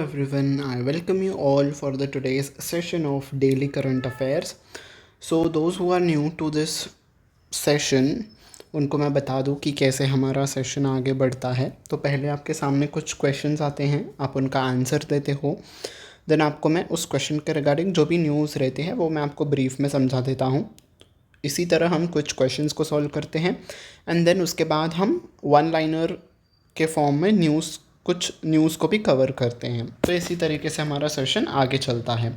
everyone, I welcome you all for the today's session of daily current affairs. So those who are new to this session, उनको मैं बता दूं कि कैसे हमारा सेशन आगे बढ़ता है। तो पहले आपके सामने कुछ क्वेश्चंस आते हैं, आप उनका आंसर देते हो। देन आपको मैं उस क्वेश्चन के रिगार्डिंग जो भी न्यूज़ रहती है वो मैं आपको ब्रीफ में समझा देता हूँ। इसी तरह हम कुछ क्वेश्चंस को सॉल्व करते हैं एंड देन उसके बाद हम वन लाइनर के फॉर्म में कुछ न्यूज़ को भी कवर करते हैं। तो इसी तरीके से हमारा सेशन आगे चलता है।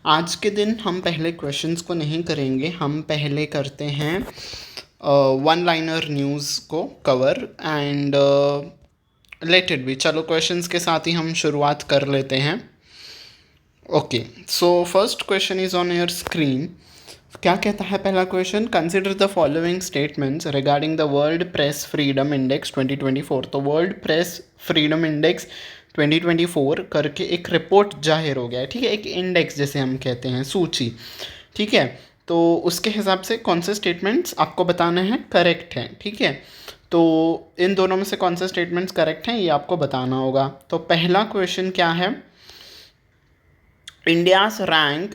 आज के दिन हम पहले क्वेश्चंस को नहीं करेंगे, हम पहले करते हैं वन लाइनर न्यूज़ को cover and let it be. चलो क्वेश्चंस के साथ ही हम शुरुआत कर लेते हैं। Okay, so first question is on your screen. क्या कहता है पहला question? Consider the following statements regarding the world press freedom index 2024। तो वर्ल्ड प्रेस फ्रीडम इंडेक्स 2024 करके एक रिपोर्ट जाहिर हो गया है, ठीक है, एक इंडेक्स जैसे हम कहते हैं, सूची, ठीक है। तो उसके हिसाब से कौन से स्टेटमेंट्स आपको बताने हैं करेक्ट हैं, ठीक है। तो इन दोनों में से कौन से स्टेटमेंट्स करेक्ट हैं ये आपको बताना होगा। तो पहला क्वेश्चन क्या है? India's rank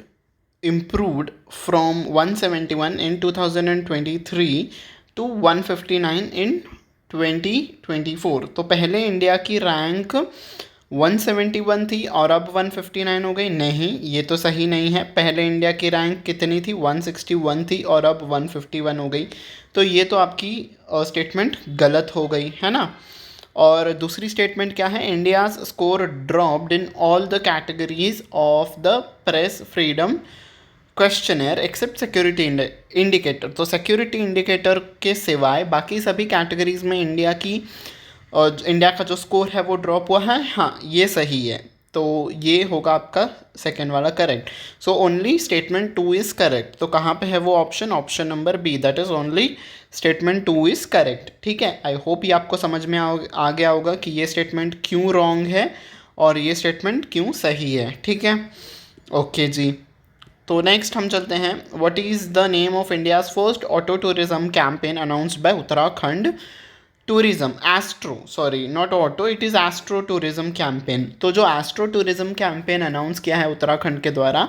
improved from 171 in 2023 to 159 in 2024। तो पहले इंडिया की रैंक 171 थी और अब 159 हो गई। नहीं, ये तो सही नहीं है। पहले इंडिया की रैंक कितनी थी? 161 थी और अब 151 हो गई। तो ये तो आपकी स्टेटमेंट गलत हो गई है ना। और दूसरी स्टेटमेंट क्या है? India's score dropped in all the categories of the press freedom questioner except security indicator. तो सिक्योरिटी इंडिकेटर के सिवाय बाकी सभी कैटेगरीज में इंडिया का जो स्कोर है वो ड्रॉप हुआ है। हाँ, ये सही है। तो ये होगा आपका सेकेंड वाला correct. So only statement 2 is correct. तो कहाँ पे है वो option number B, that is only statement 2 is correct, ठीक है। आई होप ये आपको समझ में आ गया होगा कि ये स्टेटमेंट क्यों रॉन्ग है और ये स्टेटमेंट क्यों सही है, ठीक है। ओके जी, तो नेक्स्ट हम चलते हैं। What is the name of India's first auto tourism campaign announced by Uttarakhand tourism? Astro, sorry not auto, it is astro tourism campaign. तो जो एस्ट्रो टूरिज्म कैंपेन अनाउंस किया है उत्तराखंड के द्वारा,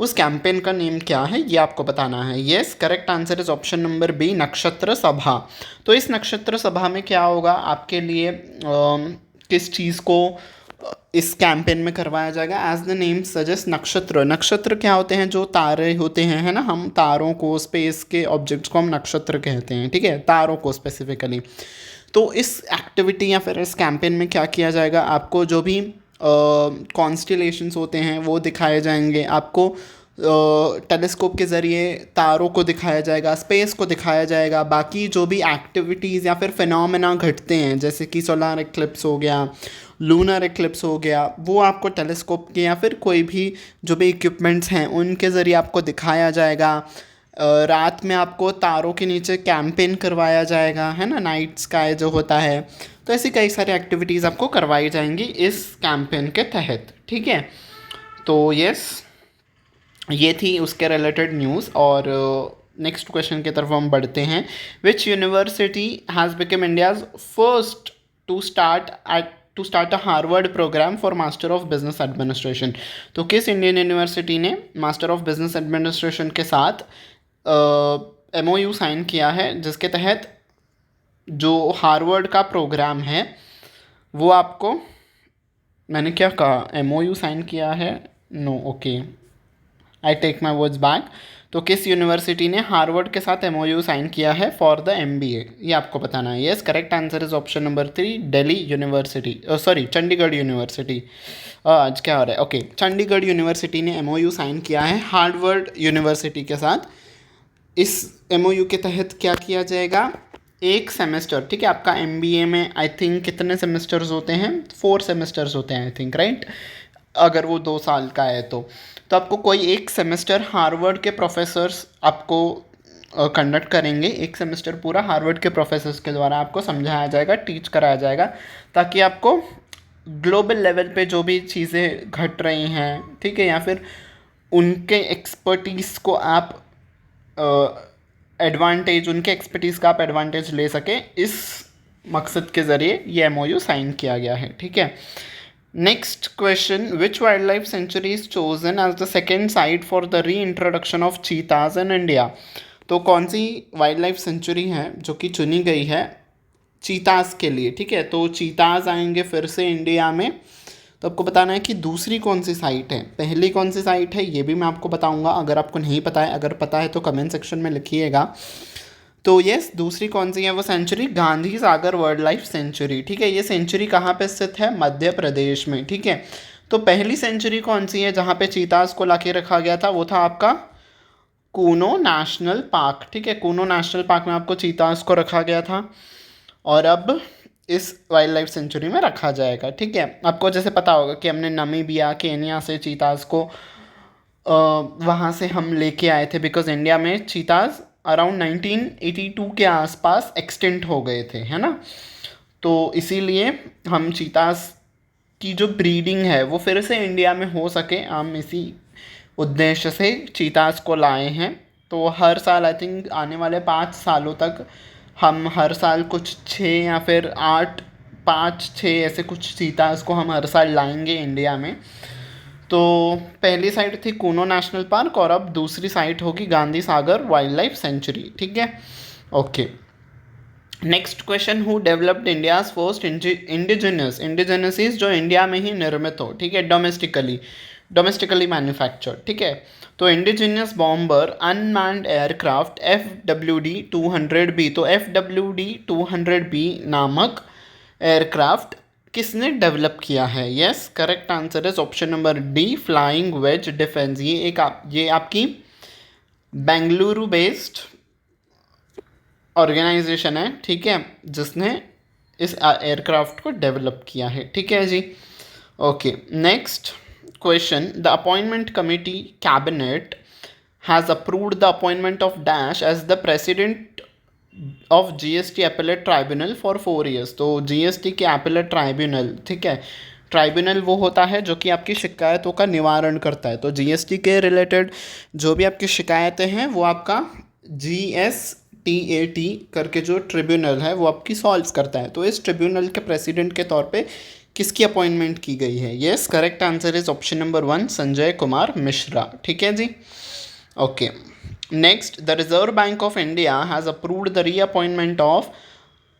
उस कैंपेन का नेम क्या है ये आपको बताना है। Yes, correct answer is option number B, Nakshatra Sabha. तो इस नक्षत्र सभा में क्या होगा आपके लिए, किस चीज़ को इस कैंपेन में करवाया जाएगा? एज द नेम सजेस्ट, नक्षत्र। नक्षत्र क्या होते हैं? जो तारे होते हैं, है ना। हम तारों को, स्पेस के ऑब्जेक्ट्स को हम नक्षत्र कहते हैं, ठीक है, तारों को स्पेसिफिकली। तो इस एक्टिविटी या फिर इस कैंपेन में क्या किया जाएगा? आपको जो भी कॉन्स्टिलेशंस होते हैं वो दिखाए जाएंगे, आपको टेलीस्कोप के ज़रिए तारों को दिखाया जाएगा, स्पेस को दिखाया जाएगा। बाकी जो भी एक्टिविटीज़ या फिर फिनोमेना घटते हैं, जैसे कि सोलर एक्लिप्स हो गया, लूनर एक्लिप्स हो गया, वो आपको टेलीस्कोप के या फिर कोई भी जो भी इक्विपमेंट्स हैं उनके ज़रिए आपको दिखाया जाएगा। रात में आपको तारों के नीचे कैंपेन करवाया जाएगा, है ना, नाइट स्काई जो होता है। तो ऐसी कई सारी एक्टिविटीज़ आपको करवाई जाएंगी इस कैंपेन के तहत, ठीक है। तो यस, ये थी उसके रिलेटेड न्यूज़। और नेक्स्ट क्वेश्चन की तरफ हम बढ़ते हैं। Which university has become India's first to start a Harvard program for master of business administration? तो किस इंडियन यूनिवर्सिटी ने मास्टर ऑफ बिजनेस एडमिनिस्ट्रेशन के साथ MOU साइन किया है, जिसके तहत जो हार्वर्ड का प्रोग्राम है वो आपको, मैंने क्या कहा, MOU साइन किया है? No, okay, I take my words back. तो किस यूनिवर्सिटी ने हार्वर्ड के साथ MOU साइन किया है फॉर द MBA, ये आपको बताना है। Yes, correct answer is option number 3, Delhi university, sorry Chandigarh university. आज क्या हो रहा है? ओके, चंडीगढ़ यूनिवर्सिटी ने MOU साइन किया है हार्वर्ड यूनिवर्सिटी के साथ। इस MOU के तहत क्या किया जाएगा? एक सेमेस्टर, ठीक है। आपका MBA में आई थिंक कितने सेमेस्टर्स होते हैं? 4 सेमेस्टर्स होते हैं आई थिंक, राइट, अगर वो 2 साल का है तो आपको कोई एक सेमेस्टर हार्वर्ड के प्रोफेसर्स आपको कंडक्ट करेंगे। एक सेमेस्टर पूरा हार्वर्ड के प्रोफेसर्स के द्वारा आपको समझाया जाएगा, टीच कराया जाएगा, ताकि आपको ग्लोबल लेवल पे जो भी चीज़ें घट रही हैं, ठीक है, या फिर उनके एक्सपर्टीज़ को आप एडवांटेज, उनके एक्सपर्टीज़ का आप एडवांटेज ले सकें, इस मकसद के ज़रिए ये MOU साइन किया गया है, ठीक है। Next question, which wild life sanctuary is chosen as the second site for the reintroduction of cheetahs in India? तो कौन सी वाइल्ड लाइफ सेंचुरी है जो कि चुनी गई है चीताज के लिए? ठीक है, तो चीताज आएंगे फिर से इंडिया में। तो आपको बताना है कि दूसरी कौन सी साइट है, पहली कौन सी साइट है, ये भी मैं आपको बताऊंगा अगर आपको नहीं पता है। अगर पता है तो कमेंट सेक्शन में लिखिएगा। तो यस, दूसरी कौन सी है वो century? Gandhi Sagar wild life century. ठीक है, ये सेंचुरी कहाँ पे स्थित है? मध्य प्रदेश में। ठीक है, तो पहली सेंचुरी कौन सी है जहाँ पे चीताज को लाके रखा गया था? वो था आपका कूनो नेशनल पार्क। ठीक है, कूनो नेशनल पार्क में आपको चीताज को रखा गया था और अब इस वाइल्ड लाइफ सेंचुरी में रखा जाएगा। ठीक है, आपको जैसे पता होगा कि हमने नामीबिया केनिया से चीताज को वहाँ से हम लेके आए थे, बिकॉज इंडिया में चीताज अराउंड 1982 के आसपास एक्सटिंक्ट हो गए थे, है ना। तो इसीलिए हम चीताज की जो ब्रीडिंग है वो फिर से इंडिया में हो सके, हम इसी उद्देश्य से चीताज को लाए हैं। तो हर साल आई थिंक आने वाले 5 सालों तक हम हर साल कुछ 6 या फिर 8, 5-6 ऐसे कुछ चीताज को हम हर साल लाएंगे इंडिया में। तो पहली साइट थी कूनो नेशनल पार्क और अब दूसरी साइट होगी Gandhi Sagar wild life century. ठीक है, okay. Next question, who developed India's first indigenous? Indigenous is जो इंडिया में ही निर्मित हो, ठीक है, डोमेस्टिकली मैन्युफैक्चर्ड। ठीक है, तो indigenous bomber unmanned aircraft FWD-200B, तो FWD-200B नामक एयरक्राफ्ट किसने डेवलप किया है? Yes, correct answer is option number D, flying wedge defence. ये आपकी बेंगलुरु बेस्ड ऑर्गेनाइजेशन है, ठीक है, जिसने इस एयरक्राफ्ट को डेवलप किया है। ठीक है जी, okay. Next question, the appointment committee cabinet has approved the appointment of dash as the president of GST appellate tribunal for 4 years। तो GST के एपेलेट ट्राइब्यूनल, ठीक है, ट्राइब्यूनल वो होता है जो कि आपकी शिकायतों का निवारण करता है। तो GST के रिलेटेड जो भी आपकी शिकायतें हैं वो आपका GSTAT करके जो ट्रिब्यूनल है वो आपकी सॉल्व करता है। तो इस ट्रिब्यूनल के प्रेसिडेंट के तौर पे किसकी अपॉइंटमेंट की गई है? Yes, correct answer is option number 1, Sanjay Kumar Mishra. ठीक है जी, okay. Next, the reserve bank of India has approved the reappointment of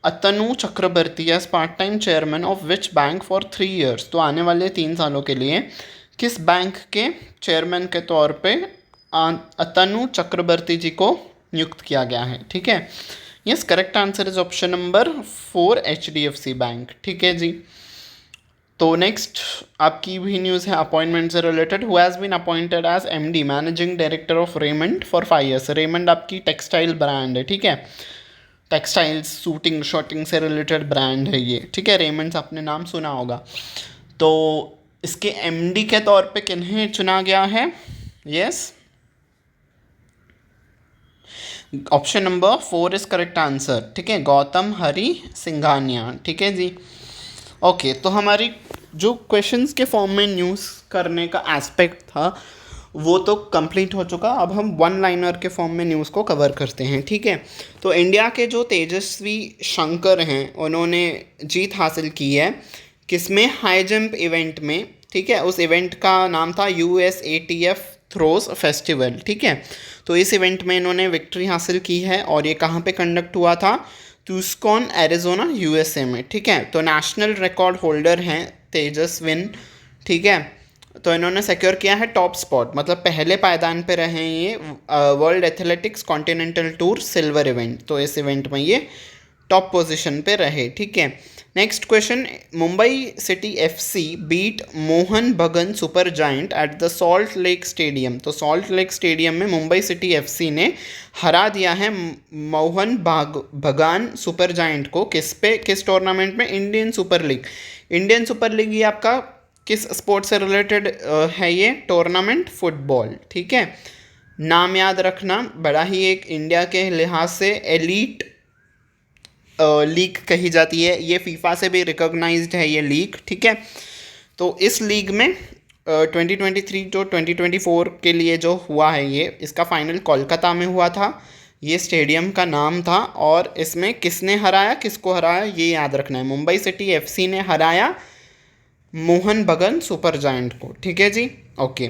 Atanu Chakraborty as part time chairman of which bank for 3 years। तो आने वाले 3 सालों के लिए किस बैंक के चेयरमैन के तौर पे अतनु चक्रवर्ती जी को नियुक्त किया गया है? ठीक है, yes, correct answer is option number 4, HDFC bank. ठीक है जी, तो नेक्स्ट आपकी भी न्यूज़ है अपॉइंटमेंट से related. Who has been appointed as MD managing director of Raymond for 5 years। Raymond आपकी टेक्सटाइल ब्रांड है, ठीक है, टेक्सटाइल्स, सूटिंग शॉटिंग से रिलेटेड ब्रांड है ये, ठीक है, रेमंड्स आपने नाम सुना होगा। तो इसके MD के तौर पे किन्हें चुना गया है? Yes, option number 4 is correct answer. ठीक है, गौतम हरि सिंघानिया। ठीक है जी, ओके। तो हमारी जो क्वेश्चंस के फॉर्म में न्यूज़ करने का एस्पेक्ट था वो तो कंप्लीट हो चुका। अब हम वन लाइनर के फॉर्म में न्यूज़ को कवर करते हैं। ठीक है, तो इंडिया के जो तेजस्वी शंकर हैं उन्होंने जीत हासिल की है किसमें? हाई जंप इवेंट में। ठीक है, उस इवेंट का नाम था USATF थ्रोस फेस्टिवल। ठीक है, तो इस इवेंट में इन्होंने विक्ट्री हासिल की है और ये कहाँ पे कंडक्ट हुआ था? ट्यूस्कॉन एरिजोना USA में। ठीक है, तो नेशनल रिकॉर्ड होल्डर हैं तेजस्विन। ठीक है, तो इन्होंने सिक्योर किया है टॉप स्पॉट, मतलब पहले पायदान पे रहे हैं ये world athletics continental tour silver event. तो इस इवेंट में ये टॉप पोजीशन पे रहे। ठीक है, next question, Mumbai city FC beat Mohun Bagan super giant at the salt lake stadium. तो सॉल्ट लेक स्टेडियम में मुंबई सिटी FC ने हरा दिया है मोहन बगान सुपर जायंट को। किस टूर्नामेंट में? Indian super league. Indian super league ये आपका किस स्पोर्ट से रिलेटेड है ये टूर्नामेंट? फुटबॉल। ठीक है, नाम याद रखना, बड़ा ही एक इंडिया के लिहाज से एलीट लीग कही जाती है। ये फीफा से भी रिकॉग्नाइज्ड है ये लीग। ठीक है, तो इस लीग में 2023 to 2024 के लिए जो हुआ है ये, इसका फाइनल कोलकाता में हुआ था, ये स्टेडियम का नाम था। और इसमें किसने हराया, किसको हराया, ये याद रखना है। मुंबई सिटी FC ने हराया मोहन बगन सुपर जायंट को, ठीक है जी। ओके,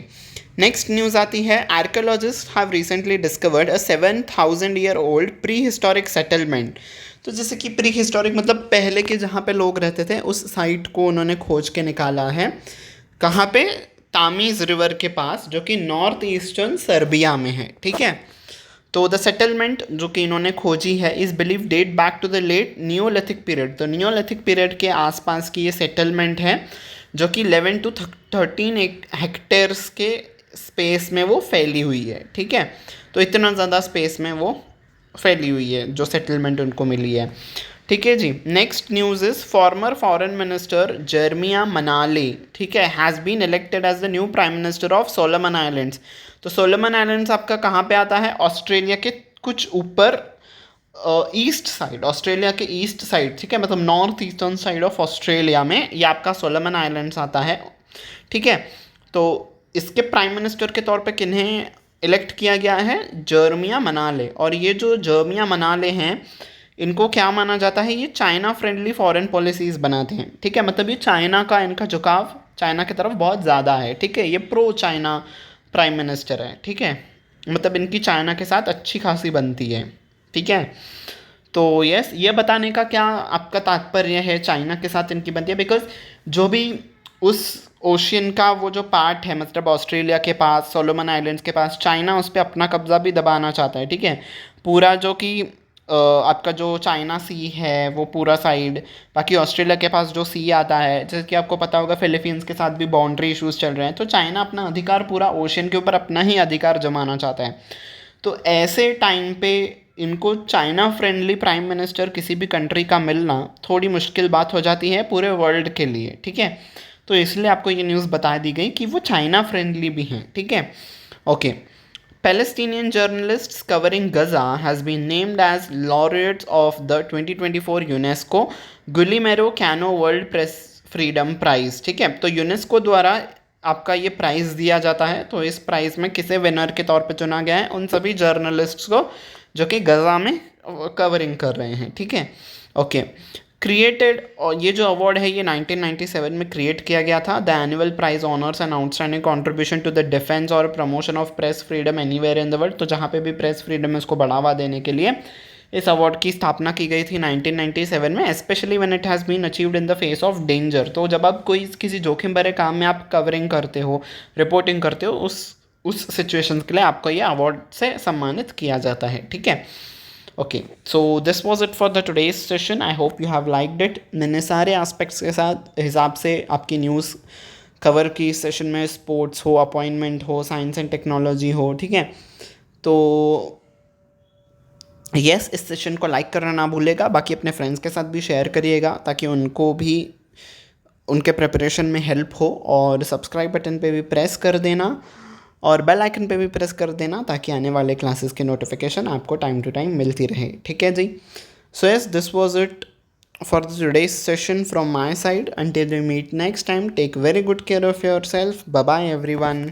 नेक्स्ट न्यूज़ आती है, archaeologist have recently discovered a 7,000 year old pre historic settlement. तो जैसे कि प्री हिस्टोरिक मतलब पहले के जहाँ पे लोग रहते थे उस साइट को उन्होंने खोज के निकाला है। कहाँ पे? तामीज़ रिवर के पास, जो कि नॉर्थ ईस्टर्न सर्बिया में है, ठीक है। तो द सेटलमेंट जो कि इन्होंने खोजी है is believe date back to the late neolithic period. तो नियोलिथिक पीरियड के आसपास की ये सेटलमेंट है, जो कि 11 to 13 हेक्टेयर्स के स्पेस में वो फैली हुई है, ठीक है। तो इतना ज़्यादा स्पेस में वो फैली हुई है जो सेटलमेंट उनको मिली है, ठीक है जी। Next news is former foreign minister Jeremiah Manele, ठीक है, has been elected as the new prime minister of Solomon Islands. तो सोलोमन आइलैंड्स आपका कहाँ पे आता है? ऑस्ट्रेलिया के कुछ ऊपर ईस्ट साइड, ऑस्ट्रेलिया के ईस्ट साइड, ठीक है, मतलब north eastern side of Australia में ये आपका सोलोमन आइलैंड्स आता है, ठीक है। तो इसके प्राइम मिनिस्टर के तौर पे किन्हें इलेक्ट किया गया है? जर्मिया मनाले। और ये जो जर्मिया मनाले हैं, इनको क्या माना जाता है? ये चाइना फ्रेंडली फॉरेन पॉलिसीज़ बनाते हैं, ठीक है, मतलब ये चाइना का, इनका झुकाव चाइना की तरफ बहुत ज़्यादा है, ठीक है। ये प्रो चाइना प्राइम मिनिस्टर है, ठीक है, मतलब इनकी चाइना के साथ अच्छी खासी बनती है, ठीक है। तो यस, ये बताने का क्या आपका तात्पर्य है चाइना के साथ इनकी बनती है? बिकॉज जो भी उस ओशियन का वो जो पार्ट है, मतलब ऑस्ट्रेलिया के पास, सोलोमन आइलैंड्स के पास, चाइना उस पर अपना कब्जा भी दबाना चाहता है, ठीक है। पूरा जो कि आपका जो चाइना सी है वो पूरा साइड, बाकी ऑस्ट्रेलिया के पास जो सी आता है, जैसे कि आपको पता होगा फिलीपींस के साथ भी बाउंड्री इश्यूज चल रहे हैं, तो चाइना अपना अधिकार पूरा ओशियन के ऊपर अपना ही अधिकार जमाना चाहता है। तो ऐसे टाइम पे इनको चाइना फ्रेंडली प्राइम मिनिस्टर किसी भी कंट्री का मिलना थोड़ी मुश्किल बात हो जाती है पूरे वर्ल्ड के लिए, ठीक है। तो इसलिए आपको ये न्यूज़ बता दी गई कि वो चाइना फ्रेंडली भी हैं, ठीक है। Okay, Palestinian journalists covering Gaza has been named as laureates of the 2024 UNESCO Guillermo Cano world press freedom prize, ठीक है। तो यूनेस्को द्वारा आपका ये प्राइज़ दिया जाता है। तो इस प्राइज़ में किसे विनर के तौर पे चुना गया है? उन सभी जर्नलिस्ट्स को जो कि गज़ा में कवरिंग कर रहे हैं, ठीक है। ओके, क्रिएटेड, और ये जो अवार्ड है ये 1997 में क्रिएट किया गया था। The annual prize honours and outstanding contribution to the defence or promotion of press freedom anywhere in the world. तो जहाँ पे भी प्रेस फ्रीडम है उसको बढ़ावा देने के लिए इस अवार्ड की स्थापना की गई थी 1997 में, specially when it has been achieved in the face of danger. तो जब आप कोई किसी जोखिम भरे काम में आप कवरिंग करते हो, रिपोर्टिंग करते हो, उस सिचुएशन के लिए आपको ये अवार्ड से सम्मानित किया जाता है, ठीक है। Okay, so this was it for the today's session. I hope you have liked it. मैंने सारे एस्पेक्ट्स के साथ हिसाब से आपकी न्यूज़ कवर की इस सेशन में, स्पोर्ट्स हो, अपॉइंटमेंट हो, साइंस एंड टेक्नोलॉजी हो, ठीक है। तो यस, इस सेशन को लाइक करना ना भूलेगा, बाकी अपने फ्रेंड्स के साथ भी शेयर करिएगा ताकि उनको भी उनके प्रिपरेशन में हेल्प हो। और सब्सक्राइब बटन पे भी प्रेस कर देना और बेल आइकन पे भी प्रेस कर देना ताकि आने वाले क्लासेस की नोटिफिकेशन आपको टाइम टू टाइम मिलती रहे, ठीक है जी। So yes, this was it for today's session from my side. Until we meet next time, take very good care of yourself. Bye bye everyone.